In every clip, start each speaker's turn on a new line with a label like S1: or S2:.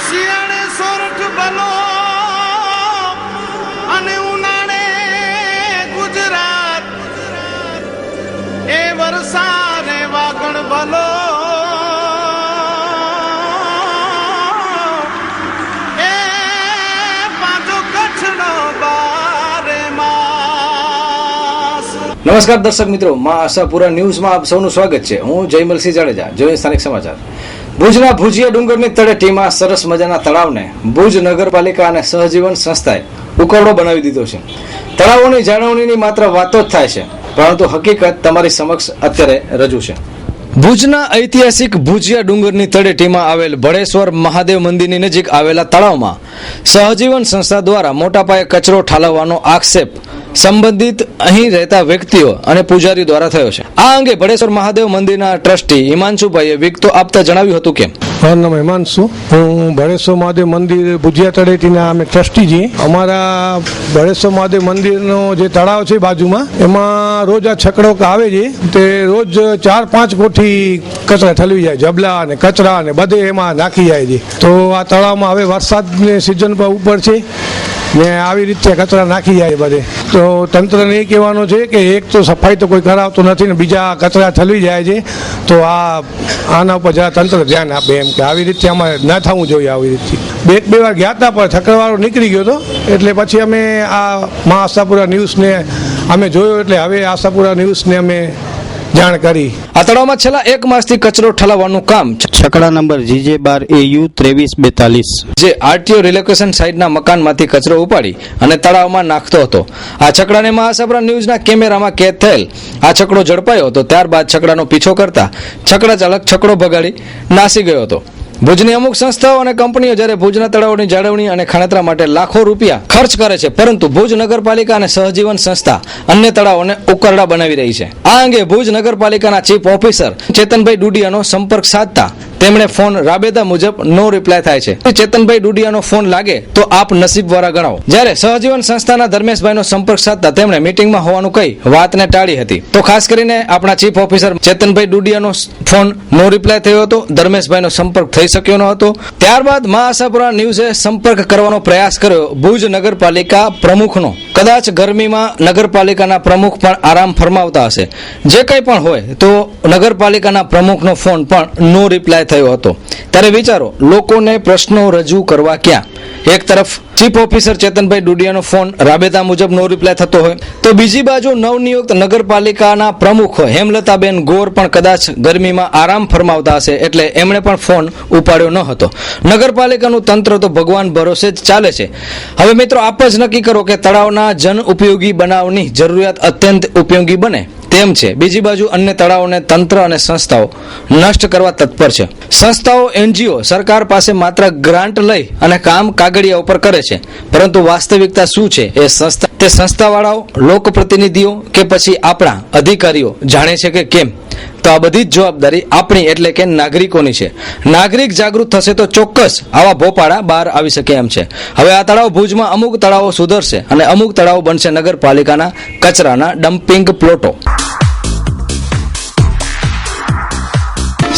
S1: શિયાળે સોરઠ ભલો અને ઉનાળે ગુજરાત એ વરસાદે વાગણ ભલો એ પાછો કચ્છનો બારે માસ।
S2: નમસ્કાર દર્શક મિત્રો, માં આશાપુરા ન્યૂઝમાં આપ સૌનું સ્વાગત છે। હું જયમલસિંહ જાડેજા। જોઈએ સ્થાનિક સમાચાર। ભુજના ભુજિયા ડુંગરની તળેટીમાં સરસ મજાના તળાવને ભુજ નગરપાલિકા અને સહજીવન સંસ્થાએ ઉકરડો બનાવી દીધો છે। તળાવોની જાળવણીની માત્ર વાતો જ થાય છે, પરંતુ હકીકત તમારી સમક્ષ અત્યારે રજૂ છે। ભુજના ઐતિહાસિક ભુજિયા ડુંગરની તળેટીમાં આવેલ ભળેશ્વર મહાદેવ મંદિરની નજીક આવેલા તળાવમાં સહજીવન સંસ્થા દ્વારા મોટા પાયે કચરો ઠાલવવાનો આક્ષેપ સંબંધિત અહીં રહેતા વ્યક્તિઓ અને પૂજારી દ્વારા થયો છે। આ અંગે ભળેશ્વર મહાદેવ મંદિરના ટ્રસ્ટી હિમાંશુભાઈએ વિગતો આપતા જણાવ્યું હતું કે
S3: મારું નામ હિમાંશુ, હું ભળેશ્વર મહાદેવ મંદિર ભુજિયા તળેટીના અમે ટ્રસ્ટી છીએ। અમારા ભળેશ્વર મહાદેવ મંદિરનો જે તળાવ છે બાજુમાં, એમાં રોજ આ છકડો આવે છે, તે રોજ 4-5 કોઠી કચરા ઠલવી જાય, જબલા અને કચરા અને બધે એમાં નાખી જાય છે। તો આ તળાવમાં હવે વરસાદની સિઝન પર ઉપર છે ને આવી રીતે કચરા નાખી જાય બધે, તો તંત્રને એ કહેવાનું છે કે એક તો સફાઈ તો કોઈ કરાવતું નથી ને બીજા કચરા ઠલવી જાય છે, તો આના ઉપર જરા તંત્ર ધ્યાન આપે એમ કે આવી રીતે અમારે ના થવું જોઈએ। આવી રીતે બે વાર ગયા હતા પણ છકડવાળો નીકળી ગયો હતો, એટલે પછી અમે આ મા આશાપુરા ન્યૂઝને અમે જોયો, એટલે હવે આશાપુરા ન્યૂઝને અમે જાણ કરી।
S2: આ તળાવમાં છેલ્લા 1 માસથી કચરો ઠલાવવાનું કામ
S4: છકડા નંબર GJ12AU 2342
S2: જે આરટીઓ રિલોકેશન સાઇટના મકાનમાંથી કચરો ઉપાડી અને તળાવમાં નાખતો હતો। આ છકડાને મહાસાપરા ન્યૂઝના કેમેરામાં કેદ થયેલ આ છકડો ઝડપાયો હતો। ત્યારબાદ છકડાનો પીછો કરતા છકડા ચાલક છકડો ભગાડી નાસી ગયો હતો। ભુજની અમુક સંસ્થાઓ અને કંપનીઓ જ્યારે ભુજના તળાવોની જાળવણી અને ખાણતરા માટે લાખો રૂપિયા ખર્ચ કરે છે, પરંતુ ભુજ નગરપાલિકા અને સહજીવન સંસ્થા અન્ય તળાવોને ઉકરડા બનાવી રહી છે। આ અંગે ભુજ નગરપાલિકાના ચીફ ઓફિસર ચેતનભાઈ ડુડિયાનો સંપર્ક સાધતા તેમણે ફોન રાબેતા મુજબ નો રિપ્લાય થાય છે। ચેતનભાઈ ડુડિયાનો ફોન લાગે તો આપ નસીબવાળા ગણાવો। જ્યારે સહજીવન સંસ્થાના ધર્મેશભાઈનો સંપર્ક સાધતા તેમણે મીટિંગમાં હોવાનું કહી વાતને ટાળી હતી। તો ખાસ કરીને આપણા ચીફ ઓફિસર ચેતનભાઈ ડુડિયાનો ફોન નો રિપ્લાય થયો હતો, ધર્મેશભાઈનો સંપર્ક થઈ શક્યો ન હતો। ત્યારબાદ મા આશાપુરા ન્યૂઝે સંપર્ક કરવાનો પ્રયાસ કર્યો ભુજ નગરપાલિકા પ્રમુખનો। કદાચ ગરમીમાં નગરપાલિકાના પ્રમુખ પણ આરામ ફરમાવતા હશે। જે કંઈ પણ હોય તો નગરપાલિકાના પ્રમુખનો ફોન પણ નો રિપ્લાય થયો હતો। ત્યારે વિચારો, લોકોને પ્રશ્નો રજૂ કરવા ક્યાં? એક તરફ ચીફ ઓફિસર ચેતનભાઈ ડુડિયાનો ફોન રાબેતા મુજબ નો રિપ્લાય થતો હોય, તો બીજી બાજુ નવનિયુક્ત નગરપાલિકાના પ્રમુખ હેમલતાબેન ગોર પણ કદાચ ગરમીમાં આરામ ફરમાવતા હશે, એટલે એમણે પણ ફોન ઉપાડ્યો ન હતો। નગરપાલિકાનું તંત્ર તો ભગવાન ભરોસે જ ચાલે છે। હવે મિત્રો, આપ જ નક્કી કરો કે તળાવના જન ઉપયોગી બનાવની જરૂરિયાત અત્યંત ઉપયોગી બને તેમ છે, બીજી બાજુ અન્ય તળાવોને તંત્ર અને સંસ્થાઓ નષ્ટ કરવા તત્પર છે। સંસ્થાઓ, NGO સરકાર પાસે માત્ર ગ્રાન્ટ લઈ અને કામ કાગળિયા ઉપર કરે છે, પરંતુ વાસ્તવિકતા શું છે એ સંસ્થાવાળાઓ, લોકપ્રતિનિધિઓ કે પછી આપણા અધિકારીઓ જાણે છે કે કેમ? તો આ બધી જ જવાબદારી આપણી એટલે કે નાગરિકોની છે। નાગરિક જાગૃત થશે તો ચોક્કસ આવા ભોપાળા બહાર આવી શકે એમ છે। હવે આ તળાવ ભુજમાં અમુક તળાવો સુધરશે અને અમુક તળાવો બનશે નગરપાલિકાના કચરાના ડમ્પિંગ પ્લોટો।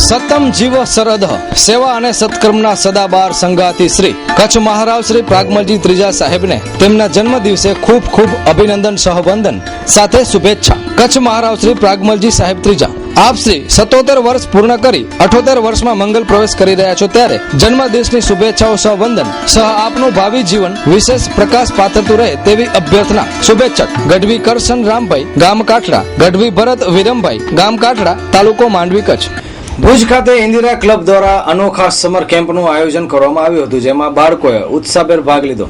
S2: સતમ જીવ સરહદ સેવા અને સત્કર્મના સદાબાર સંગાતી શ્રી કચ્છ મહારાવ શ્રી પ્રાગમલજી ત્રીજા સાહેબને તેમના જન્મ દિવસે ખૂબ ખૂબ અભિનંદન સહવંદન સાથે શુભેચ્છા। કચ્છ મહારાવ શ્રી પ્રાગમલજી સાહેબ ત્રીજા, આપ શ્રી 77 વર્ષ પૂર્ણ કરી 78 વર્ષમાં મંગલ પ્રવેશ કરી રહ્યા છો, ત્યારે જન્મ દિવસની શુભેચ્છાઓ સહવંદન સહ આપનું ભાવિ જીવન વિશેષ પ્રકાશ પાથરતું રહે તેવી અભ્યર્થના। શુભેચ્છક ગઢવી કરશન રામભાઈ, ગામ કાઠડા, ગઢવી ભરત વિરમભાઈ, ગામ કાઠડા, તાલુકો માંડવી, કચ્છ। ભુજ ખાતે ઇન્દિરા ક્લબ દ્વારા અનોખા સમર કેમ્પનું આયોજન કરવામાં આવ્યું હતું, જેમાં બાળકોએ ઉત્સાહભેર ભાગ લીધો।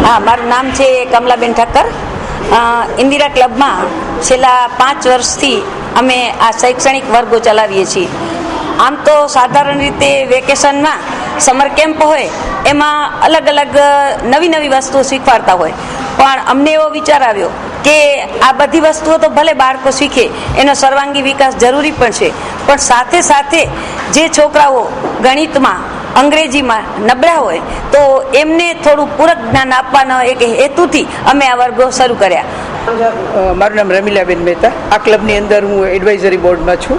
S5: હા, મારું નામ છે કમલાબેન ઠક્કર। ઇન્દિરા ક્લબમાં છેલ્લા 5 વર્ષથી અમે આ શૈક્ષણિક વર્ગો ચલાવીએ છીએ। આમ તો સાધારણ રીતે વેકેશનમાં સમર કેમ્પ હોય એમાં અલગ અલગ નવી વસ્તુઓ શીખવાડતા હોય, પણ અમને એવો વિચાર આવ્યો કે આ બધી વસ્તુઓ તો ભલે બાળકો શીખે, એનો સર્વાંગી વિકાસ જરૂરી પણ છે, પણ સાથે સાથે જે છોકરાઓ ગણિતમાં, અંગ્રેજીમાં નબળા હોય તો એમને થોડું પૂરક જ્ઞાન આપવાના એક હેતુથી અમે આ વર્ગો શરૂ કર્યા।
S6: મારું નામ રમીલાબેન મહેતા। આ ક્લબની અંદર હું એડવાઇઝરી બોર્ડમાં છું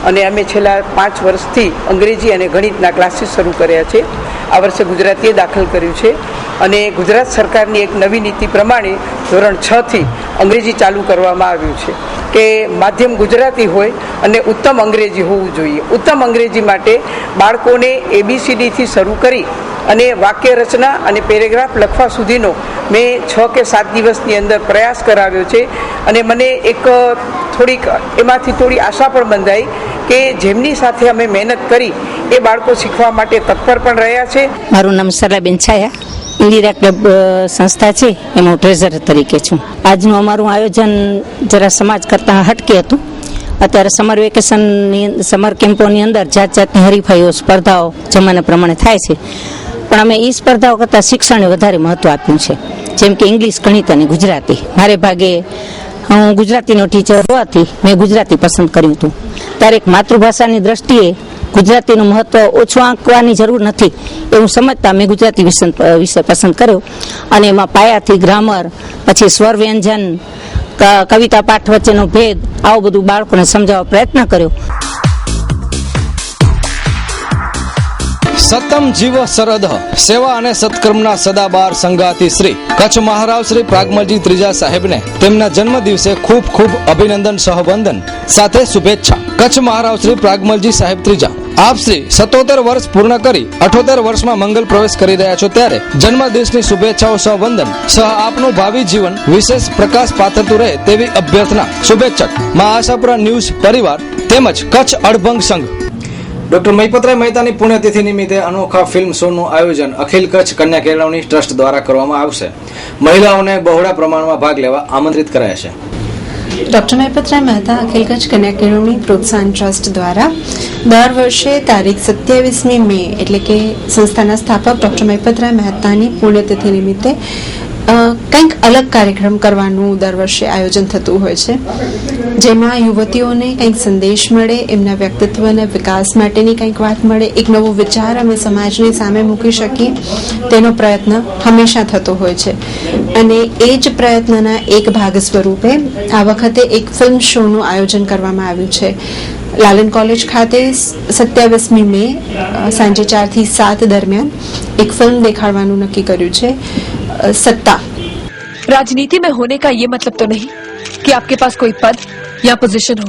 S6: અને અમે છેલ્લા 5 વર્ષથી અંગ્રેજી અને ગણિતના ક્લાસીસ શરૂ કર્યા છે આ વર્ષે ગુજરાતીએ દાખલ કર્યું છે અને ગુજરાત સરકારની એક નવી નીતિ પ્રમાણે ધોરણ 6 થી અંગ્રેજી ચાલુ કરવામાં આવ્યું છે કે માધ્યમ ગુજરાતી હોય અને ઉત્તમ અંગ્રેજી હોવું જોઈએ. ઉત્તમ અંગ્રેજી માટે બાળકોને ABCDથી શરૂ કરી અને વાક્ય રચના અને પેરેગ્રાફ લખવા સુધીનો મેં 6 કે 7 દિવસની અંદર પ્રયાસ કરાવ્યો છે અને મને એક એમાંથી થોડી આશા પણ બંધાઈ કે જેમની સાથે અમે મહેનત કરી એ બાળકો શીખવા માટે તત્પર પણ રહ્યા છે.
S7: મારું નામ સરલાબેન છાયા, ઇન્દિરા ક્લબ સંસ્થા છે એમાં ટ્રેઝરર તરીકે છું. આજનું અમારું આયોજન જરા સમાજ કરતાં હટકે હતું. અત્યારે સમર વેકેશનની સમર કેમ્પોની અંદર જાત જાતની હરીફાઈઓ સ્પર્ધાઓ જમાના પ્રમાણે થાય છે, પણ અમે એ સ્પર્ધાઓ કરતાં શિક્ષણને વધારે મહત્ત્વ આપ્યું છે. જેમ કે ઇંગ્લિશ, ગણિત અને ગુજરાતી. મારે ભાગે હું ગુજરાતીનો ટીચર હોવાથી મેં ગુજરાતી પસંદ કર્યું હતું. ત્યારે માતૃભાષાની દ્રષ્ટિએ ગુજરાતીનું મહત્વ ઓછું આંકવાની જરૂર નથી એવું સમજતા મેં ગુજરાતી વિષય પસંદ કર્યો અને એમાં પાયાથી ગ્રામર, પછી સ્વર વ્યંજન, કવિતા પાઠ વચ્ચેનો ભેદ, આવું બધું બાળકોને સમજાવવા પ્રયત્ન કર્યો.
S2: સતમ જીવ સરદ સેવા અને સત્કર્મના સદાબાર સંગાતી શ્રી કચ્છ મહારાવ શ્રી પ્રાગમલજી ત્રીજા સાહેબને તેમના જન્મ દિવસે ખૂબ ખૂબ અભિનંદન સહવંદન સાથે શુભેચ્છા. કચ્છ મહારાવ શ્રી પ્રાગમલજી સાહેબ ત્રીજા, આપ શ્રી 77 વર્ષ પૂર્ણ કરી 78 વર્ષમાં મંગલ પ્રવેશ કરી રહ્યા છો, ત્યારે જન્મદિવસની શુભેચ્છાઓ સહવંદન સહ આપનું ભાવિ જીવન વિશેષ પ્રકાશ પાથરતું રહે તેવી અભ્યર્થના. શુભેચ્છક મા આશાપુરા ન્યૂઝ પરિવાર તેમજ કચ્છ અડભંગ સંઘ. ડોક્ટર મહિપતરાય મહેતાની પુણ્યતિથિ નિમિત્તે અનોખા ફિલ્મ શોનું આયોજન અખિલ કચ્છ કન્યા કેળવણી ટ્રસ્ટ દ્વારા કરવામાં આવશે. મહિલાઓને બહોળા પ્રમાણમાં ભાગ લેવા આમંત્રિત કરાયા છે.
S8: ડૉક્ટર મહિપતરાય મહેતા અખિલ કચ્છ કન્યા કેળવણી પ્રોત્સાહન ટ્રસ્ટ દ્વારા દર વર્ષે તારીખ 27મી મે એટલે કે સંસ્થાના સ્થાપક ડૉક્ટર મહિપતરાય મહેતાની પુણ્યતિથિ નિમિત્તે કંઈક અલગ કાર્યક્રમ કરવાનું દર વર્ષે આયોજન થતું હોય છે, જેમાં યુવતીઓને કંઈક સંદેશ મળે, એમના વ્યક્તિત્વના વિકાસ માટેની કંઈક વાત મળે, એક નવો વિચાર અમે સમાજની સામે મૂકી શકીએ તેનો પ્રયત્ન હંમેશા થતો હોય છે. અને એ જ પ્રયત્નના એક ભાગ સ્વરૂપે આ વખતે એક ફિલ્મ શોનું આયોજન કરવામાં આવ્યું છે. લાલન કોલેજ ખાતે 27મી મે સાંજે 4 થી 7 દરમિયાન એક ફિલ્મ દેખાડવાનું નક્કી કર્યું છે. सत्ता.
S9: राजनीति में होने का ये मतलब तो नहीं कि आपके पास कोई पद या पोजीशन हो,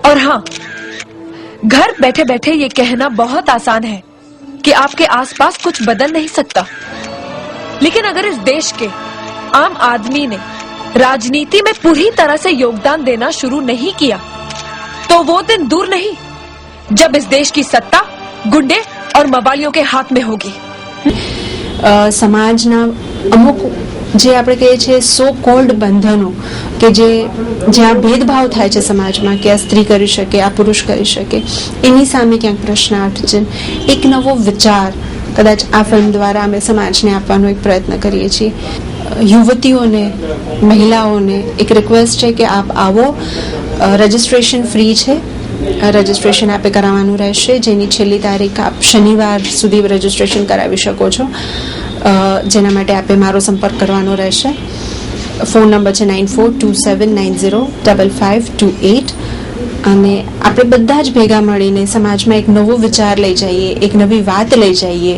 S9: और हाँ, घर बैठे बैठे ये कहना बहुत आसान है कि आपके आसपास कुछ बदल नहीं सकता, लेकिन अगर इस देश के आम आदमी ने राजनीति में पूरी तरह से योगदान देना शुरू नहीं किया तो वो दिन दूर नहीं जब इस देश की सत्ता गुंडे और मवालियों के हाथ में होगी.
S8: સમાજના અમુક જે આપણે કહીએ છીએ સો કોલ્ડ બંધનો કે જ્યાં ભેદભાવ થાય છે સમાજમાં કે આ સ્ત્રી કરી શકે, આ પુરુષ કરી શકે, એની સામે ક્યાંક પ્રશ્નાર્થ છે. એક નવો વિચાર કદાચ આ ફિલ્મ દ્વારા અમે સમાજને આપવાનો એક પ્રયત્ન કરીએ છીએ. યુવતીઓને, મહિલાઓને એક રિક્વેસ્ટ છે કે આપ આવો. રજિસ્ટ્રેશન ફ્રી છે, રજિસ્ટ્રેશન આપે કરાવવાનું રહેશે, જેની છેલ્લી તારીખ આપ શનિવાર સુધી રજિસ્ટ્રેશન કરાવી શકો છો, જેના માટે આપે મારો સંપર્ક કરવાનો રહેશે. ફોન નંબર છે 9427905528. અને આપણે બધા જ ભેગા મળીને સમાજમાં એક નવો વિચાર લઈ જઈએ, એક નવી વાત લઈ જઈએ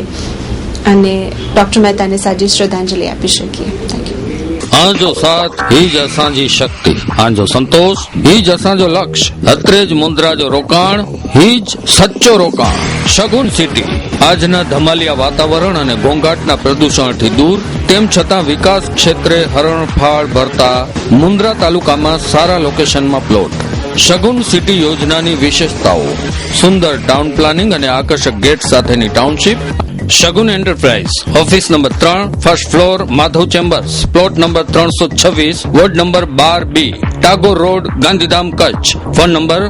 S8: અને ડૉક્ટર મહેતાને સાચી શ્રદ્ધાંજલિ આપી શકીએ. Thank you.
S10: आंजो साथ ही ज असांजी शक्ति, आंजो संतोष ही ज असांजो लक्ष्य, हतरेज मुंद्रा जो रोकाण ही ज सच्चो रोकाण. शगुन सिटी આજના ધમાલિયા વાતાવરણ અને ઘોંઘાટના પ્રદૂષણથી દૂર, તેમ છતાં વિકાસ ક્ષેત્રે હરણફાળ ભરતા મુન્દ્રા તાલુકામાં સારા લોકેશનમાં પ્લોટ. શગુન સિટી યોજનાની વિશેષતાઓ: સુંદર ટાઉન પ્લાનિંગ અને આકર્ષક ગેટ સાથેની township. Shagun enterprise, office number 3, first floor, Madhav chambers, plot number 326, ward number 12B, Tagore road, Gandhidham, Kutch. Phone number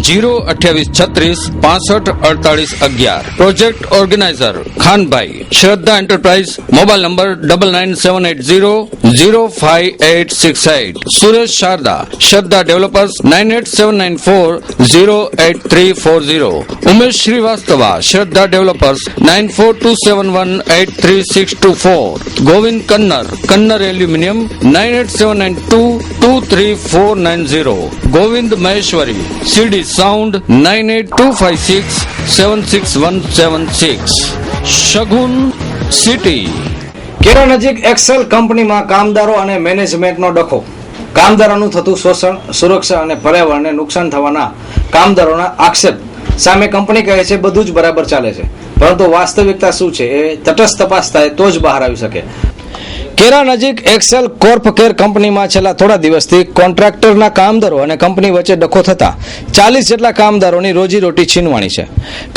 S10: 02836654811. Project organizer Khanbhai. Shraddha enterprise, mobile number 9978005868. Suresh Sharda. Shraddha developers 9879408340. Umesh Shrivastava. Shraddha developers 9427183624. Govind Kannar. Kannar aluminium 98792234 9490. Govind Maheshwari, CD Sound 9825676176. Shagun City.
S2: Kera નજીક Excel કંપનીમાં કામદારો અને મેનેજમેન્ટનો ડખો. કામદારોનું થતું શોષણ, સુરક્ષા અને પર્યાવરણને નુકસાન થવાના કામદારોના આક્ષેપ સામે કંપની કહે છે બધું જ બરાબર ચાલે છે, પરંતુ વાસ્તવિકતા શું છે એ તટસ્થ તપાસ થાય તો જ બહાર આવી શકે. કેરા નજીક એક્સેલ કોર્પ કેર કંપનીમાં છેલ્લા થોડા દિવસથી કોન્ટ્રાક્ટરના કામદારો અને કંપની વચ્ચે ડખો થતા 40 જેટલા કામદારોની રોજીરોટી છીનવાણી છે.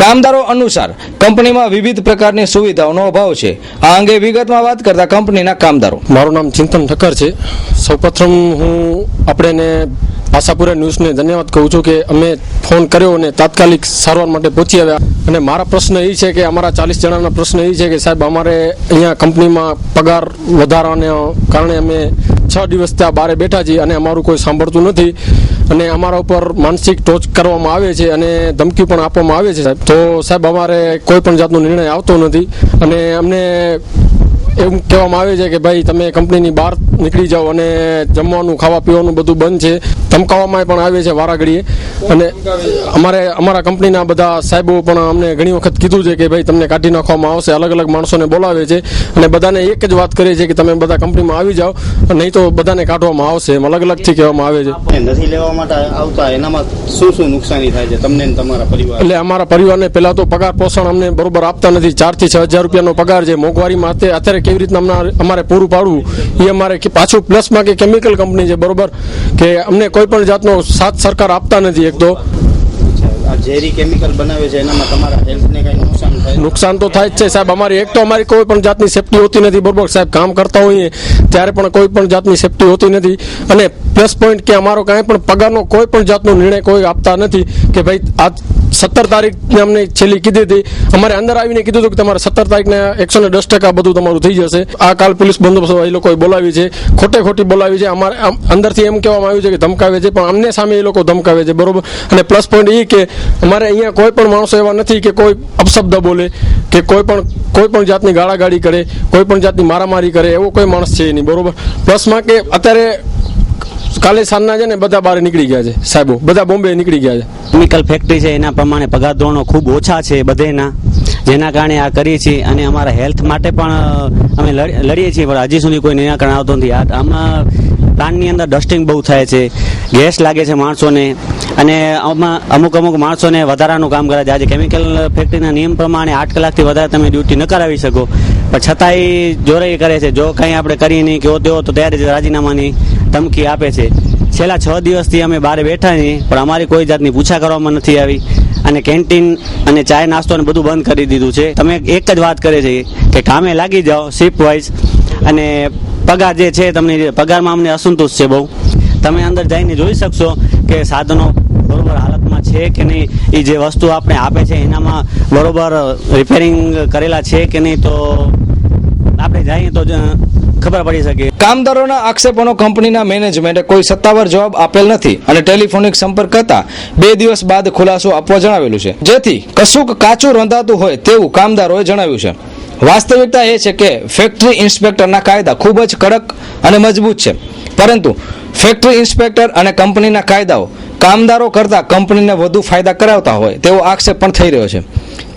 S2: કામદારો અનુસાર કંપનીમાં વિવિધ પ્રકારની સુવિધાઓનો અભાવ છે. આ અંગે વિગતમાં વાત કરતા કંપનીના કામદારો.
S11: મારું નામ ચિંતન ઠક્કર છે. સૌપ્રથમ હું આપણે આશાપુરા ન્યૂઝને ધન્યવાદ કહું છું કે અમે ફોન કર્યો અને તાત્કાલિક સારવાર માટે પહોંચી આવ્યા. અને મારા પ્રશ્ન એ છે કે અમારા 40 જણાના પ્રશ્ન એ છે કે સાહેબ અમારે અહીંયા કંપનીમાં પગાર વધારવાને કારણે અમે 6 દિવસ ત્યાં બહાર બેઠા છીએ અને અમારું કોઈ સાંભળતું નથી અને અમારા ઉપર માનસિક ટોચ કરવામાં આવે છે અને ધમકી પણ આપવામાં આવે છે સાહેબ. તો સાહેબ અમારે કોઈ પણ જાતનો નિર્ણય આવતો નથી અને અમને એવું કહેવામાં આવે છે કે ભાઈ તમે કંપનીની બહાર નીકળી જાઓ અને જમવાનું ખાવા પીવાનું બધું બંધ છે. ધમકાવવામાં પણ આવે છે વારાઘડીએ અને અમારા કંપનીના બધા સાહેબો પણ અમને ઘણી વખત કીધું છે કે ભાઈ તમને કાઢી નાખવામાં આવશે. અલગ અલગ માણસોને બોલાવે છે અને બધાને એક જ વાત કરે છે કે તમે બધા કંપનીમાં આવી જાઓ નહીં તો બધાને કાઢવામાં આવશે. એમ અલગ અલગથી કહેવામાં આવે છે.
S4: નથી લેવા માટે આવતા એનામાં શું નુકસાની થાય છે તમને અને તમારા પરિવાર?
S11: એટલે અમારા પરિવારને પહેલા તો પગાર પોષણ અમને બરોબર આપતા નથી. 4 થી 6 હજાર રૂપિયાનો પગાર છે. મોંઘવારીમાં અત્યારે કેવી રીતના અમારે પૂરું પાડવું એ અમારે પાછું પ્લસમાં કે કેમિકલ કંપની છે બરોબર કે અમને કોઈ પણ જાતનો સાથ સરકાર આપતા નથી. એક તો
S4: ઝેરી કેમિકલ બનાવે છે એનામાં તમારા હેલ્થને કઈ
S11: નુકસાન તો થાય જ છે સાહેબ. એક તો અમારી કોઈ પણ જાતની સેફટી હોતી નથી બરોબર સાહેબ. કામ કરતા હોઈએ ત્યારે પણ કોઈ પણ જાતની સેફટી હોતી નથી અને પ્લસ પોઈન્ટ કે અમારો કાંઈ પણ પગારનો કોઈ પણ જાતનો નિર્ણય કોઈ આપતા નથી કે ભાઈ આ 17 તારીખને અમને છેલ્લી કીધી હતી. અમારે અંદર આવીને કીધું હતું કે તમારે 17 તારીખને 110% બધું તમારું થઈ જશે. આ કાલ પોલીસ બંદોબસ્ત એ લોકોએ બોલાવી છે, ખોટી બોલાવી છે. અમારે અંદરથી એમ કહેવામાં આવ્યું છે કે ધમકાવે છે પણ અમને સામે એ લોકો ધમકાવે છે બરોબર. અને પ્લસ પોઈન્ટ એ કે અમારે અહીંયા કોઈ પણ માણસો એવા નથી કે કોઈ અપશબ્દ બોલે કે કોઈ પણ જાતની ગાળાગાળી કરે, કોઈ પણ જાતની મારામારી કરે એવો કોઈ માણસ છે નહીં બરોબર. પ્લસમાં કે અત્યારે કાલે સાંજના છે ને બધા બહાર નીકળી ગયા છે સાહેબો, બધા બોમ્બે નીકળી ગયા છે.
S12: કેમિકલ ફેક્ટરી છે એના પ્રમાણે પગાર ધોરણો ખૂબ ઓછા છે બધેના, જેના કારણે આ કરીએ છીએ અને અમારા હેલ્થ માટે પણ અમે લડીએ છીએ પણ હજી સુધી કોઈ નિરાકરણ આવતું નથી. આમાં પ્લાન્ટની અંદર ડસ્ટિંગ બહુ થાય છે, ગેસ લાગે છે માણસોને અને અમુક માણસોને વધારાનું કામ કરે છે. આજે કેમિકલ ફેક્ટરીના નિયમ પ્રમાણે 8 કલાકથી વધારે તમે ડ્યુટી ન કરાવી શકો પણ છતાંય જોરાઈ કરે છે. જો કંઈ આપણે કરીએ નહીં કે તેઓ તો ત્યારે જ રાજીનામાની ધમકી આપે છે. છેલ્લા 6 દિવસથી અમે બહાર બેઠા છીએ પણ અમારી કોઈ જાતની પૂછા કરવામાં નથી આવી અને કેન્ટીન અને ચાય નાસ્તો ને બધું બંધ કરી દીધું છે. તમે એક જ વાત કરે છે કે કામે લાગી જાઓ શિફ્ટ વાઇઝ અને પગાર જે છે તમને પગારમાં અમને અસંતોષ છે બહુ. તમે અંદર જઈને જોઈ શકશો કે સાધનો બરોબર હાલતમાં છે કે નહીં, એ જે વસ્તુ આપણે આપે છે એનામાં બરોબર રિપેરિંગ કરેલા છે કે નહીં, તો આપણે જઈએ તો ખબર પડી શકે.
S2: કામદારોના આક્ષેપોનો કંપનીના મેનેજમેન્ટે કોઈ સત્તાવાર જવાબ આપેલ નથી અને ટેલિફોનિક સંપર્ક કરતા 2 દિવસ બાદ ખુલાસો આપવા જણાવેલું છે, જેથી કશુંક કાચું રંધાતું હોય તેવું કામદારોએ જણાવ્યું છે. વાસ્તવિકતા એ છે કે ફેક્ટરી ઇન્સ્પેક્ટરના કાયદા ખૂબ જ કડક અને મજબૂત છે, પરંતુ ફેક્ટરી ઇન્સ્પેક્ટર અને કંપનીના કાયદાઓ કામદારો કરતા કંપનીને વધુ ફાયદા કરાવતા હોય તેવો આક્ષેપ પણ થઈ રહ્યો છે.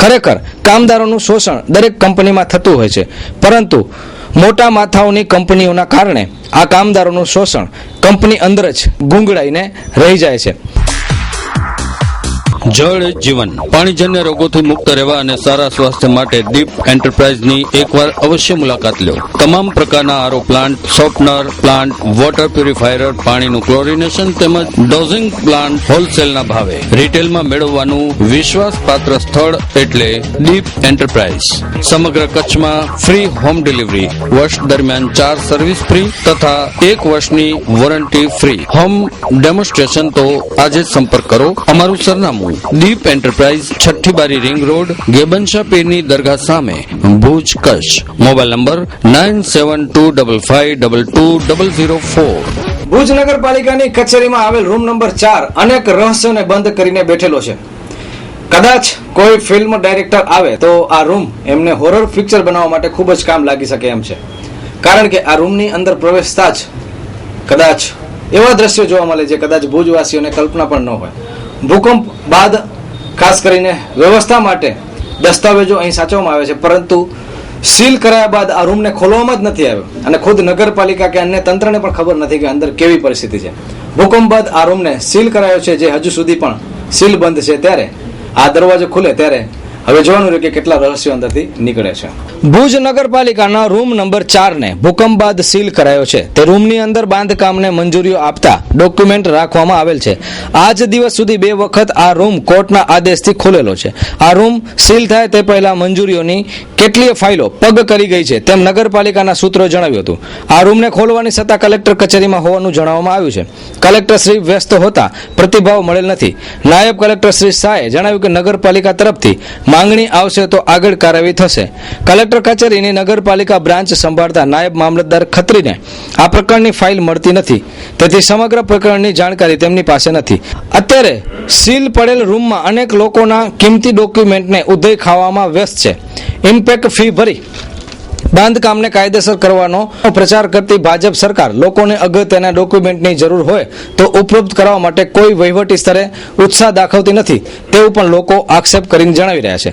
S2: ખરેખર કામદારોનું શોષણ દરેક કંપનીમાં થતું હોય છે, પરંતુ મોટા માથાઓની કંપનીઓના કારણે આ કામદારોનું શોષણ કંપની અંદર જ ગુંગળાઈને રહી જાય છે.
S10: જળ એ જીવન. પાણીજન્ય રોગોથી મુક્ત રહેવા અને સારા સ્વાસ્થ્ય માટે દીપ એન્ટરપ્રાઇઝની એકવાર અવશ્ય મુલાકાત લો. તમામ પ્રકારના RO plant, softener plant, water purifier, પાણીનું ક્લોરિનેશન તેમજ ડોઝિંગ પ્લાન્ટ હોલસેલના ભાવે રિટેલમાં મેળવવાનું વિશ્વાસપાત્ર સ્થળ એટલે દીપ એન્ટરપ્રાઇઝ. સમગ્ર કચ્છમાં ફ્રી હોમ ડિલિવરી, વર્ષ દરમિયાન 4 સર્વિસ ફ્રી તથા 1 વર્ષની વોરંટી ફ્રી. હોમ ડેમોન્સ્ટ્રેશન તો આજે જ સંપર્ક કરો. અમારું સરનામું દીપ એન્ટરપ્રાઇઝ, 6ઠી બારી રિંગ રોડ, ગેબનશા પીરની દરગાહ સામે, ભુજ, કચ્છ. Mobile number 9722222004.
S2: ભુજ નગરપાલિકાની કચેરીમાં આવેલ રૂમ નંબર 4 અનેક રહસ્યોને બંધ કરીને બેઠેલો છે. કદાચ કોઈ ફિલ્મ ડાયરેક્ટર આવે તો આ રૂમ એમને હોરર પિક્ચર બનાવવા માટે ખૂબ જ કામ લાગી શકે એમ છે, કારણ કે આ રૂમની અંદર પ્રવેશતા જ કદાચ એવા દ્રશ્યો જોવા મળે છે કદાચ ભુજવાસીઓને કલ્પના પણ ન હોય. ભૂકંપ બાદ ખાસ કરીને વ્યવસ્થા માટે દસ્તાવેજો અહીં સાચવવામાં આવે છે, પરંતુ સીલ કરાયા બાદ આ રૂમને ખોલવામાં જ નથી આવ્યો અને ખુદ નગરપાલિકા કે અન્ય તંત્રને પણ ખબર નથી કે અંદર કેવી પરિસ્થિતિ છે. ભૂકંપ બાદ આ રૂમને સીલ કરાયો છે, જે હજુ સુધી પણ સીલ બંધ છે. ત્યારે આ દરવાજો ખુલે ત્યારે હવે જોવાનું રહ્યું કે કેટલા રહસ્યો અંદરથી નીકળે છે. ભુજ નગરપાલિકાના રૂમ નંબર 4 ને ભૂકંપ બાદ સીલ કરાયો છે. તે રૂમની અંદર બાંધકામને મંજૂરીઓ આપતા ડોક્યુમેન્ટ રાખવામાં આવેલ છે. આજ દિવસ સુધી 2 વખત આ રૂમ કોર્ટના આદેશથી ખોલેલો છે. આ રૂમ સીલ થાય તે પહેલા મંજૂરીઓની કેટલીય ફાઇલો પગ કરી ગઈ છે, તેમ નગરપાલિકાના સૂત્રોએ જણાવ્યું હતું. આ રૂમને ખોલવાની સત્તા કલેક્ટર કચેરીમાં હોવાનું જણાવવામાં આવ્યું છે. કલેક્ટર શ્રી વ્યસ્ત હોતા પ્રતિભાવ મળેલ નથી. નાયબ કલેક્ટર શ્રી શાહે જણાવ્યું કે નગરપાલિકા તરફથી માંગણી આવશે તો આગળ કાર્યવાહી થશે. કલેક્ટર કચેરીની નગરપાલિકા બ્રાન્ચ સંભાળતા નાયબ મામલતદાર ખત્રીને આ પ્રકરણની ફાઇલ મળતી નથી, તેથી સમગ્ર પ્રકરણની જાણકારી તેમની પાસે નથી. અત્યારે સીલ પડેલ રૂમમાં અનેક લોકોના કિંમતી ડોક્યુમેન્ટને ઉધઈ ખાવામાં વ્યસ્ત છે. ઇમ્પેક્ટ ફી ભરી બાંધકામને કાયદેસર કરવાનો પ્રચાર કરતી ભાજપ સરકાર લોકોને અગત્યના ડોક્યુમેન્ટની જરૂર હોય તો ઉપલબ્ધ કરવા માટે કોઈ વહીવટી સ્તરે ઉત્સાહ દાખવતી નથી તેવું પણ લોકો આક્ષેપ કરીને જણાવી રહ્યા છે.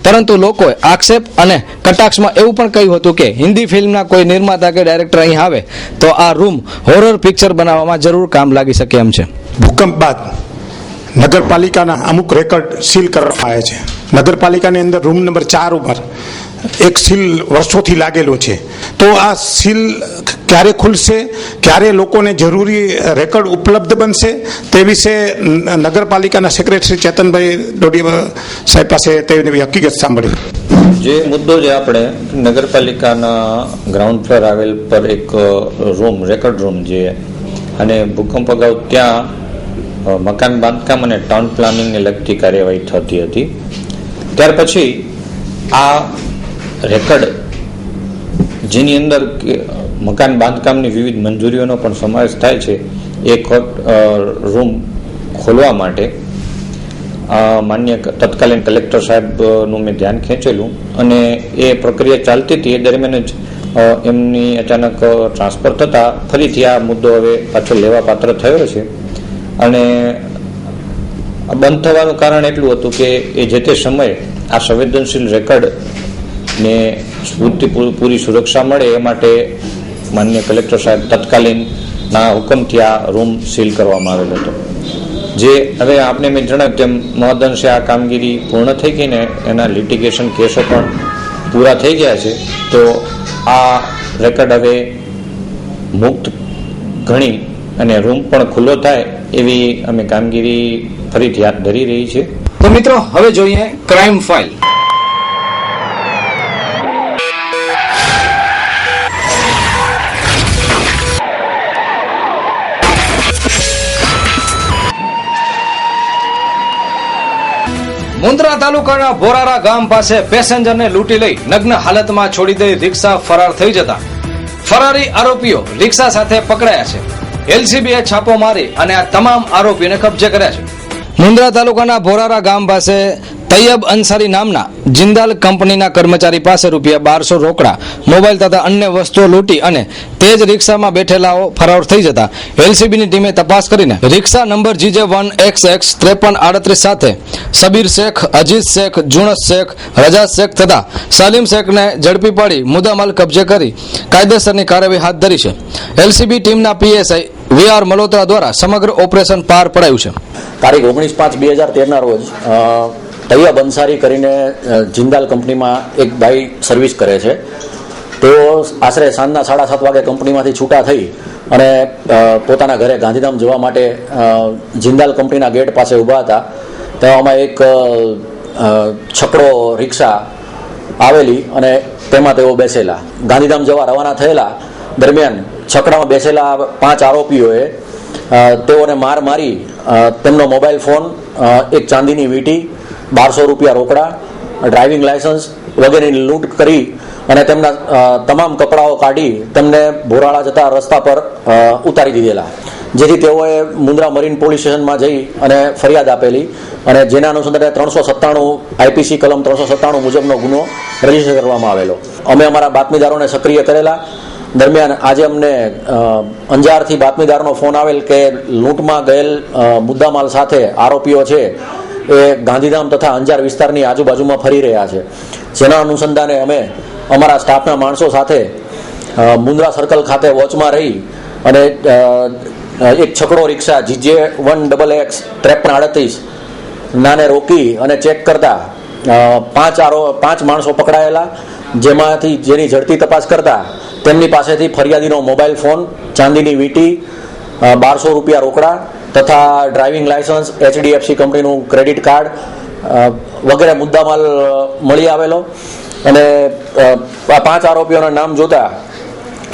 S2: પરંતુ લોકોએ આક્ષેપ અને કટાક્ષમાં એવું પણ કહ્યું હતું કે હિન્દી ફિલ્મના કોઈ નિર્માતા કે ડાયરેક્ટર અહીં આવે તો આ રૂમ હોરર પિક્ચર બનાવવામાં જરૂર કામ લાગી શકે એમ છે.
S13: ભૂકંપ બાદ નગરપાલિકાના અમુક રેકોર્ડ સીલ કરવામાં આવ્યા છે. નગરપાલિકાની અંદર રૂમ નંબર 4 ઉપર એક સીલ વર્ષોથી લાગેલું છે. તો આ સીલ ક્યારે ખુલશે, ક્યારે લોકોને જરૂરી રેકોર્ડ ઉપલબ્ધ બનશે તે વિશે નગરપાલિકાના સેક્રેટરી ચેતનભાઈ ડોડિયા સાહેબ પાસે તેની હકીકત સાંભળી.
S14: જે મુદ્દો જે આપણે નગરપાલિકાના ગ્રાઉન્ડ ફ્લોર આવેલ પર એક રૂમ રેકોર્ડ રૂમ જે અને ભૂકંપ અગાઉ ત્યાં મકાન બાંધકામ અને ટાઉન પ્લાનિંગને લગતી કાર્યવાહી થતી હતી. ત્યાર પછી આ રેકર્ડ જેની અંદર મકાન બાંધકામની વિવિધ મંજૂરીઓનો પણ સમાવેશ થાય છે, એ રૂમ ખોલવા માટે માન્ય તત્કાલીન કલેક્ટર સાહેબનું મેં ધ્યાન ખેંચેલું અને એ પ્રક્રિયા ચાલતી હતી. એ દરમિયાન જ એમની અચાનક ટ્રાન્સફર થતાં ફરીથી આ મુદ્દો હવે પાછો લેવા પાત્ર થયો છે. અને બંધ થવાનું કારણ એટલું હતું કે એ જે તે સમયે આ સંવેદનશીલ રેકર્ડ ને પૂરી સુરક્ષા મળે એ માટે માન્ય કલેક્ટર સાહેબ તત્કાલીનના હુકમથી આ રૂમ સીલ કરવામાં આવેલો હતો. જે હવે આપને મેં જણાવ્યું તેમ મહદઅંશે આ કામગીરી પૂર્ણ થઈ ગઈ ને એના લિટિગેશન કેસો પણ પૂરા થઈ ગયા છે. તો આ રેકર્ડ હવે મુક્ત ગણી અને રૂમ પણ ખુલ્લો થાય એવી અમે કામગીરી ફરીથી હાથ ધરી રહી છે.
S2: તો મિત્રો હવે જોઈએ ક્રાઇમ ફાઇલ. મુન્દ્રા તાલુકાના ભોરારા ગામ પાસે પેસેન્જરને લૂંટી લઈ નગ્ન હાલતમાં છોડી દઈ રિક્ષા ફરાર થઈ જતા ફરારી આરોપીઓ રિક્ષા સાથે પકડાયા છે. એલસીબીએ છાપો મારી અને આ તમામ આરોપીઓને કબજે કર્યા છે. મુન્દ્રા તાલુકાના ભોરારા ગામ પાસે તૈયબ અંસારી નામના જિંદાલ કંપનીના કર્મચારી પાસે ₹1200 રોકડા, મોબાઈલ તથા અન્ય વસ્તુઓ લૂંટી અને તે જ રિક્ષામાં બેઠેલાઓ ફરાર થઈ જતા એલસીબીની ટીમે તપાસ કરીને રિક્ષા નંબર GJ1XX 5338 સાથે સબીર શેખ, અજીત શેખ, જુણસ શેખ, રજા શેખ તથા સલીમ શેખને ઝડપી પાડી મુદ્દામાલ કબજે કરી કાયદેસરની કાર્યવાહી હાથ ધરી છે. એલસીબી ટીમના PSI VR મલોત્રા દ્વારા સમગ્ર ઓપરેશન પાર પડાયું છે.
S15: તારીખ 19/5/2013 રોજ તૈયબ અંસારી કરીને જિંદાલ કંપનીમાં એક ભાઈ સર્વિસ કરે છે. તેઓ આશરે સાંજના 7:30 વાગે કંપનીમાંથી છૂટા થઈ અને પોતાના ઘરે ગાંધીધામ જવા માટે જિંદાલ કંપનીના ગેટ પાસે ઊભા હતા. તેમાં એક છકડો રિક્ષા આવેલી અને તેમાં તેઓ બેસેલા. ગાંધીધામ જવા રવાના થયેલા દરમિયાન છકડામાં બેસેલા 5 આરોપીઓએ તેઓને માર મારી તેમનો મોબાઈલ ફોન, એક ચાંદીની વીંટી, ₹1200 રોકડા, ડ્રાઇવિંગ લાયસન્સ વગેરેની લૂંટ કરી અને તેમના તમામ કપડાઓ કાઢી તેમને ભોરાળા જતા રસ્તા પર ઉતારી દીધેલા. જેથી તેઓએ મુન્દ્રા મરીન પોલીસ સ્ટેશનમાં જઈ અને ફરિયાદ આપેલી અને જેના અનુસંધાને 397 IPC કલમ 397 મુજબનો ગુનો રજીસ્ટર કરવામાં આવેલો. અમે અમારા બાતમીદારોને સક્રિય કરેલા. દરમિયાન આજે અમને અંજારથી બાતમીદારનો ફોન આવેલ કે લૂંટમાં ગયેલ મુદ્દામાલ સાથે આરોપીઓ છે એ ગાંધીધામ તથા અંજાર વિસ્તારની આજુબાજુમાં ફરી રહ્યા છે. જેના અનુસંધાને અમે અમારા સ્ટાફના માણસો સાથે મુન્દ્રા સર્કલ ખાતે વોચમાં રહી અને એક છકડો રિક્ષા GJ1XX 5338 નાને રોકી અને ચેક કરતા 5 માણસો પકડાયેલા, જેની ઝડપી તપાસ કરતા તેમની પાસેથી ફરિયાદીનો મોબાઈલ ફોન, ચાંદીની વીંટી, 1200 રૂપિયા રોકડા તથા ડ્રાઇવિંગ લાયસન્સ, HDFC કંપનીનું ક્રેડિટ કાર્ડ વગેરે મુદ્દામાલ મળી આવેલો. અને 5 આરોપીઓના નામ જોતા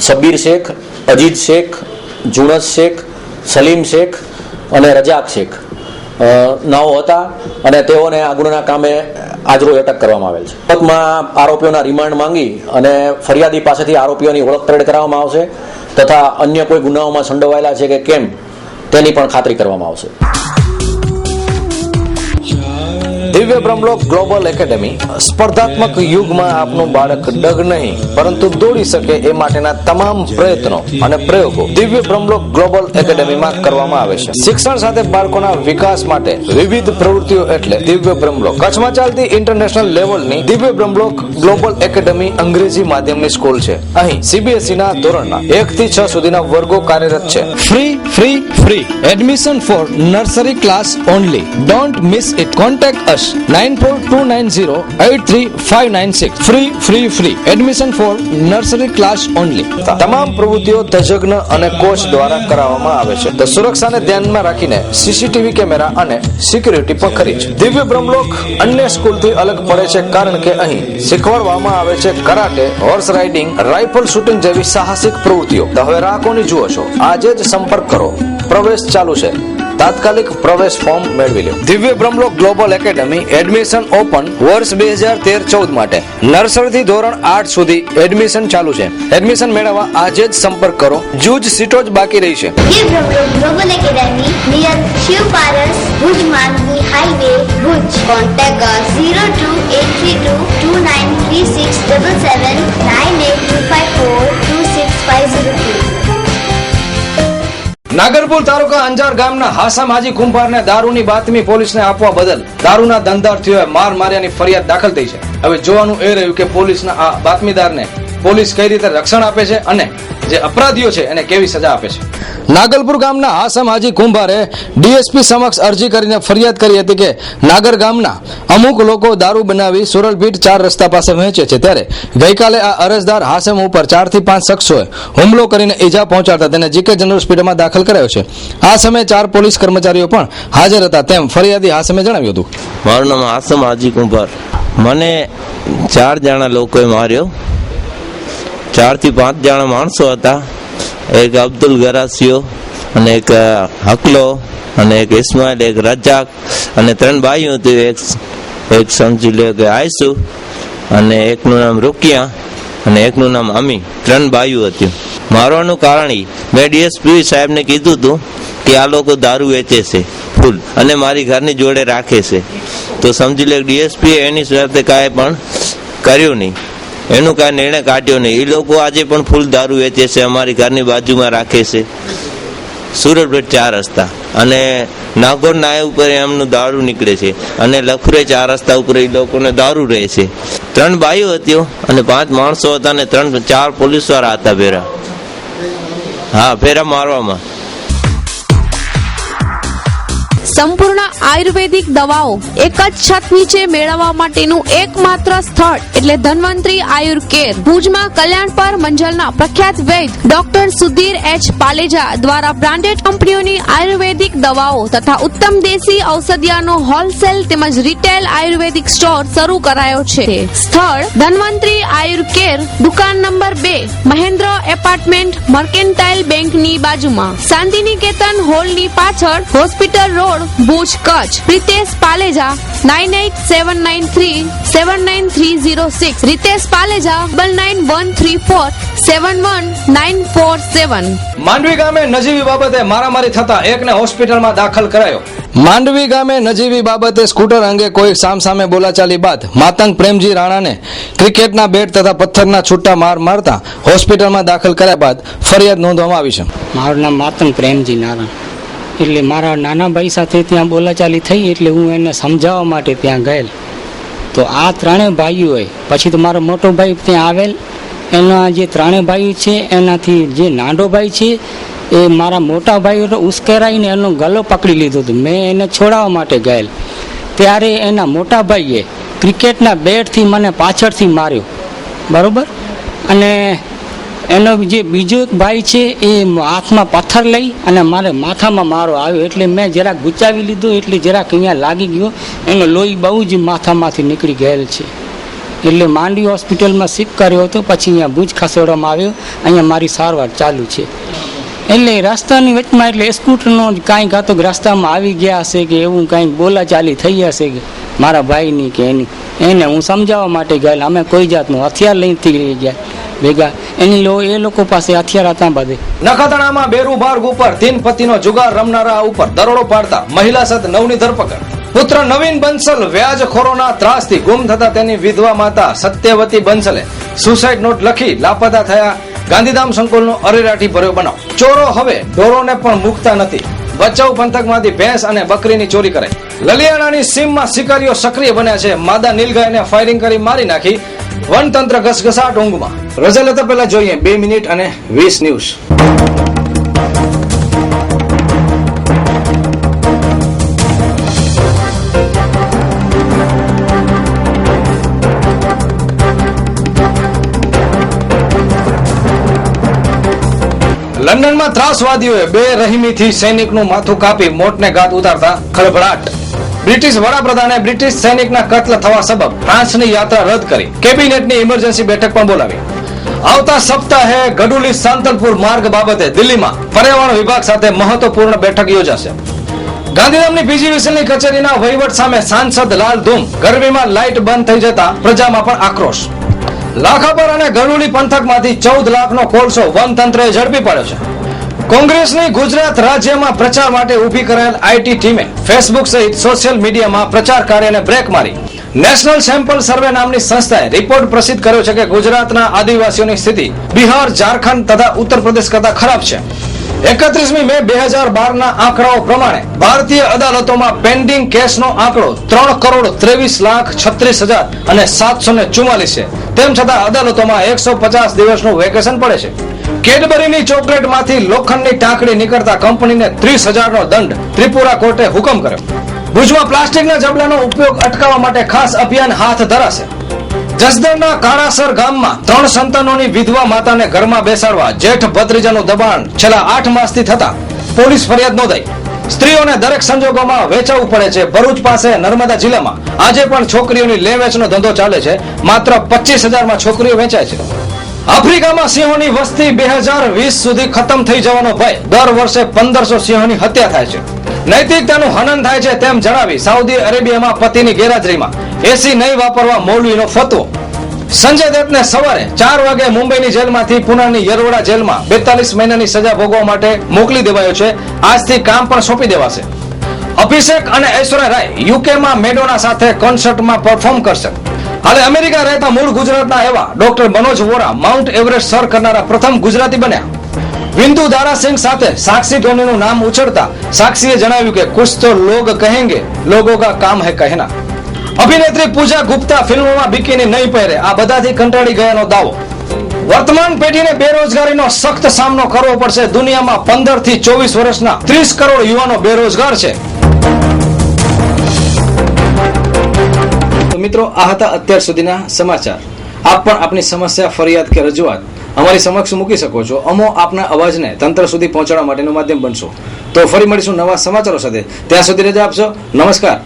S15: શબ્બીર શેખ, અજીત શેખ, જુનસ શેખ, સલીમ શેખ અને રજાક શેખ નાઓ હતા અને તેઓને આ ગુનાના કામે આજરોજ અટક કરવામાં આવેલ છે. અટકમાં આરોપીઓના રિમાન્ડ માંગી અને ફરિયાદી પાસેથી આરોપીઓની ઓળખ પરેડ કરવામાં આવશે તથા અન્ય કોઈ ગુનાઓમાં સંડોવાયેલા છે કે કેમ તેની પણ ખાતરી કરવામાં આવશે.
S2: દિવ્ય બ્રહ્મલોક ગ્લોબલ એકેડેમી સ્પર્ધાત્મક યુગમાં આપનું બાળક ડગ નહીં પરંતુ દોડી શકે એ માટેના તમામ પ્રયત્નો અને પ્રયોગો દિવ્ય બ્રહ્મલોક ગ્લોબલ એકેડેમીમાં કરવામાં આવે છે. શિક્ષણ સાથે બાળકોના વિકાસ માટે વિવિધ પ્રવૃત્તિઓ એટલે દિવ્ય બ્રહ્મલોક. કચ્છમાં ચાલતી ઇન્ટરનેશનલ લેવલની દિવ્ય બ્રહ્મલોક ગ્લોબલ એકેડેમી અંગ્રેજી માધ્યમની સ્કૂલ છે. અહીં CBSE ના ધોરણના 1 થી 6 સુધીના વર્ગો કાર્યરત છે. Free admission for nursery class only. Don't miss it. Contact us 9429083596. Free admission for nursery class only. તમામ પ્રવૃત્તિઓ તજજ્ઞ અને કોચ દ્વારા કરાવવામાં આવે છે. તો સુરક્ષાને ધ્યાનમાં રાખીને CCTV કેમેરા અને સિક્યુરિટી પણ ખરી છે. દિવ્ય બ્રહ્મલોક અન્ય સ્કૂલથી અલગ પડે છે કારણ કે અહીં શીખવાડવામાં આવે છે karate, horse riding, rifle shooting જેવી સાહસિક પ્રવૃત્તિઓ. તો હવે રાખોની જુઓ છો, આજે જ સંપર્ક કરો. પ્રવેશ ચાલુ છે. તાત્કાલિક પ્રવેશ ફોર્મ મેળવી લો. દિવ્ય Brahmlok global academy admission open વર્ષ 2013-14 માટે. નર્સરીથી ધોરણ 8 સુધી એડમિશન ચાલુ છે. એડમિશન મેળવવા આજે જ સંપર્ક કરો. જૂજ સીટો જ બાકી રહી છે.
S16: દિવ્ય Brahmlok global academy near Shiv પારસ ભુજ માંડવી હાઈવે ભુજ. કોન્ટેક્ટ 028322933677 9825426502.
S2: નાગરપુર તાલુકા અંજાર ગામના હાસમ હાજી કુંભારને દારૂની બાતમી પોલીસને આપવા બદલ દારૂના ધંધાર્થીઓએ માર માર્યાની ફરિયાદ દાખલ થઈ છે. હવે જોવાનું એ રહ્યું કે પોલીસના આ બાતમીદારને પોલીસ કઈ રીતે રક્ષણ આપે છે અને જે અપરાધીઓ છે એને કેવી સજા આપે છે. નાગલપુર ગામના હાસમ હાજી કુંભારે DSP સમક્ષ અરજી કરીને ફરિયાદ કરી હતી કે નાગર ગામના અમુક લોકો દારૂ બનાવી સુરલભીટ 4 રસ્તા પાસે વહેંચે છે. ત્યારે ગઈકાલે આ અરજદાર હાસમ ઉપર 4 થી 5 શખ્સોએ હુમલો કરીને ઈજા પહોંચાડતા તેને GK જનરલ હોસ્પિટલમાં દાખલ કરાયો છે. આ સમયે 4 પોલીસ કર્મચારીઓ પણ હાજર હતા તેમ ફરિયાદી હાસમે જણાવ્યું હતું.
S17: મારું નામ હાસમ હાજી કુંભાર. મને 4 જણા લોકોએ માર્યો. 4 થી 5 જણા માણસો હતા. એક અબ્દુલ ગરાસિયો અને એક હકલો અને એક ઇસ્માઇલ, એક રજાક અને 3 ભાઈઓ હતી. એક સમજી લો કે આયસુ અને એકનું નામ રૂકિયા અને એકનું નામ અમી. 3 ભાઈઓ હતી. મારવાનું કારણ મેં DSP સાહેબને કીધું હતું કે આ લોકો દારૂ વેચે છે ફૂલ અને મારી ઘરની જોડે રાખે છે. તો સમજી લો DSP એની સાથે કાંઈ પણ કર્યું નહીં, એનું કાંઈ નિર્ણય કાઢ્યો નહીં. એ લોકો આજે પણ ફૂલ દારૂ વેચે છે, અમારી ઘરની બાજુમાં રાખે છે. સુરતભેટ 4 રસ્તા અને નાગોર નાય ઉપર એમનું દારૂ નીકળે છે અને લખુરે 4 રસ્તા ઉપર એ લોકોને દારૂ રહે છે. 3 ભાઈઓ હતી અને 5 માણસો હતા અને 4 પોલીસ વાળા હતા ભેરા. હા, ભેરા મારવામાં.
S18: સંપૂર્ણ આયુર્વેદિક દવાઓ એક જ છત નીચે મેળવવા માટેનું એકમાત્ર સ્થળ એટલે ધન્વંતરી આયુર કેર. ભુજમાં કલ્યાણપર મંજલના પ્રખ્યાત વૈદ્ય ડોક્ટર સુધીર H. પાલેજા દ્વારા બ્રાન્ડેડ કંપનીઓની આયુર્વેદિક દવાઓ તથા ઉત્તમ દેશી ઔષધિયાનો હોલસેલ તેમજ રિટેલ આયુર્વેદિક સ્ટોર શરૂ કરાયો છે. સ્થળ ધન્વંતરી આયુર કેર, દુકાન નંબર 2, મહેન્દ્ર એપાર્ટમેન્ટ, મર્કેન્ટાઇલ બેંકની બાજુમાં, શાંતિનિકેતન હોલની પાછળ, હોસ્પિટલ રોડ, ભુજ કચ્છ. પ્રિતેશ પાલેજા 9879379306. રીતેશ પાલેજા 9913471947.
S2: માંડવી ગામે નજીવી બાબતે મારામારી થતા એકને હોસ્પિટલમાં દાખલ કરાયો. માંડવી ગામે નજીવી બાબતે સ્કૂટર અંગે કોઈ સામસામે બોલાચાલી બાદ માતંગ પ્રેમજી રાણાને ક્રિકેટના બેટ તથા પથ્થરના છૂટા માર મારતા હોસ્પિટલમાં દાખલ કર્યા બાદ ફરિયાદ નોંધવામાં આવી છે.
S19: મારું નામ માતંગ પ્રેમજી નારાયણ. એટલે મારા નાના ભાઈ સાથે ત્યાં બોલાચાલી થઈ એટલે હું એને સમજાવવા માટે ત્યાં ગયેલ. તો આ ત્રણેય ભાઈઓએ પછી તો મારો મોટો ભાઈ ત્યાં આવેલ. એના જે ત્રણેય ભાઈઓ છે એનાથી જે નાનો ભાઈ છે એ મારા મોટા ભાઈઓ ઉશ્કેરાઈને એનો ગલો પકડી લીધો હતો. મેં એને છોડાવવા માટે ગયેલ ત્યારે એના મોટા ભાઈએ ક્રિકેટના બેટથી મને પાછળથી માર્યો, બરાબર. અને એનો જે બીજો એક ભાઈ છે એ હાથમાં પથ્થર લઈ અને મારે માથામાં મારો આવ્યો એટલે મેં જરાક ગુચાવી લીધો એટલે જરાક અહીંયા લાગી ગયો. એનો લોહી બહુ જ માથામાંથી નીકળી ગયેલ છે. એટલે માંડવી હોસ્પિટલમાં શિફ્ટ કર્યો હતો, પછી અહીંયા ભુજ ખસેડવામાં આવ્યો. અહીંયા મારી સારવાર ચાલુ છે. એટલે રસ્તાની વચમાં એટલે સ્કૂટરનો કાંઈક હતો રસ્તામાં આવી ગયા હશે કે એવું કાંઈક બોલાચાલી થઈ હશે કે મારા ભાઈની કે એની. એને હું સમજાવવા માટે ગયેલા. અમે કોઈ જાતનું હથિયાર લઈને લઈ ગયા ભેગા. એ લોકો પાસે હથિયાર હતા બધે.
S2: નખત્રાણામાં બેરુભાર્ગ ઉપર 3 પતિનો જુગાર રમનારા ઉપર દરોડો પાડતા મહિલા સહિત 9 ની ધરપકડ. પુત્ર નવીન બંસલ વ્યાજખોરોના ત્રાસથી ગુમ થતા તેની વિધવા માતા સત્યવતી બંસલે સુસાઇડ નોટ લખી લાપતા થયા. ગાંધીધામ સંકુલનો અરેરાટી ભર્યો બનાવ. ચોરો હવે ઢોરોને પણ મુકતા નથી. ભચાઉ પંથકમાંથી ભેંસ અને બકરીની ચોરી કરાઈ. લલિયાણાની સીમમાં શિકારીઓ સક્રિય બન્યા છે. માદા નીલગાયને ફાયરિંગ કરી મારી નાખી. વનતંત્ર ઘસઘસાટ ઊંઘમાં. રજા લેતા પહેલા જોઈએ 2 મિનિટ અને 20 ન્યૂઝ. લંડનમાં ત્રાસવાદીઓએ 2 રહીમીથી સૈનિકનું માથું કાપી મોતને ઘાટ ઉતારતા ખળભળાટ. બ્રિટિશ વડાપ્રધાને બ્રિટિશ સૈનિકના કત્લ થવા સબબ ફ્રાન્સની યાત્રા રદ કરી. કેબિનેટની ઇમરજન્સી બેઠક પણ બોલાવી. આવતા સપ્તાહે ગડુલી સાંતલપુર માર્ગ બાબતે દિલ્હીમાં પર્યાવરણ વિભાગ સાથે મહત્વપૂર્ણ બેઠક યોજાશે. ગાંધીધામની પીજીવીસીએલની કચેરીના વહીવટ સામે સાંસદ લાલ ધૂમ. ગરમીમાં લાઇટ બંધ થઈ જતા પ્રજામાં પણ આક્રોશ. લાખાપર અને ગડુલી પંથકમાંથી 14 લાખનો કોલસો વનતંત્રએ ઝડપી પાડ્યો છે. કોંગ્રેસની ગુજરાત રાજ્યમાં પ્રચાર માટે ઊભી કરાયેલ આઈટી ટીમે ફેસબુક સહિત સોશિયલ મીડિયામાં પ્રચાર કાર્યને બ્રેક મારી. નેશનલ સેમ્પલ સર્વે નામની સંસ્થાએ રિપોર્ટ પ્રસિદ્ધ કર્યો છે કે ગુજરાતના આદિવાસીઓની સ્થિતિ બિહાર, ઝારખંડ તથા ઉત્તર પ્રદેશ કરતા ખરાબ છે. 31મી મે 2012ના આંકડાઓ પ્રમાણે ભારતીય અદાલતોમાં પેન્ડિંગ કેસનો આંકડો 3,36,36,744 છે. તેમ છતાં અદાલતોમાં 150 દિવસનું વેકેશન પડે છે. કેડબરીની ચોકલેટમાંથી લોખંડની ટાંકડી નીકળતા કંપનીને 30,000નો દંડ ત્રિપુરા કોર્ટે હુકમ કર્યો. ભુજમાં પ્લાસ્ટિકના જબલાનો ઉપયોગ અટકાવવા માટે ખાસ અભિયાન હાથ ધરાશે. જસદણના કાળાસર ગામમાં 3 સંતાનોની વિધવા માતાને ઘરમાં બેસાડવા જેઠ ભત્રીજાનું દબાણ છેલ્લા 8 માસથી થતા પોલીસ ફરિયાદ નોંધાઈ. સ્ત્રીઓને દરેક સંજોગોમાં વેચાવું પડે છે. ભરૂચ પાસે નર્મદા જિલ્લામાં આજે પણ છોકરીઓની લે વેચનો ધંધો ચાલે છે. માત્ર 25,000માં છોકરીઓ વેચાય છે. આફ્રિકામાં સિંહોની વસ્તી 2020 સુધી ખતમ થઈ જવાનો ભય. દર વર્ષે 1500 સિંહોની હત્યા થાય છે. નૈતિકતાનું હનન થાય છે તેમ જણાવી સાઉદી અરેબિયામાં પતિની ગેરહાજરીમાં એસી નહીં વાપરવા મૌલવીનો ફતવો. સંજય દત્તને સવારે 4 વાગે મુંબઈની જેલમાંથી પુનાની યરવડા જેલમાં 42 મહિનાની સજા ભોગવવા માટે મોકલી દેવાયો છે. આજથી કામ પણ સોંપી દેવાશે. અભિષેક અને ઐશ્વર્યા રાય યુકેમાં મેડોના સાથે કોન્સર્ટમાં પરફોર્મ કરશે. હાલે અમેરિકા રહેતા મૂળ ગુજરાતના એવા doctor Manoj Vora mount Everest sir કરનારા પ્રથમ ગુજરાતી બન્યા. વિંદુ દારાસિંહ સાથે સાક્ષી ધોનીનું નામ ઉછળતા સાક્ષીએ જણાવ્યું કે કુછ તો લોગ કહેંગે, લોગો કા કામ હૈ કહેના. અભિનેત્રી પૂજા ગુપ્તા ફિલ્મોમાં બિકીની નહીં પહેરે, આ બધાથી કંટાળી ગયાનો દાવો. વર્તમાન પેઢીને બેરોજગારીનો સખ્ત સામનો કરવો પડશે. દુનિયામાં 15 થી 24 વર્ષના 30 કરોડ યુવાનો બેરોજગાર છે. મિત્રો, આ હતા અત્યાર સુધીના સમાચાર. આપ પણ આપની સમસ્યા, ફરિયાદ કે રજૂઆત અમારી સમક્ષ મૂકી શકો છો. અમો આપના અવાજને તંત્ર સુધી પહોંચાડવા માટેનું માધ્યમ બનશો. તો ફરી મળીશું નવા સમાચારો સાથે. ત્યાં સુધી રજા આપશો. નમસ્કાર.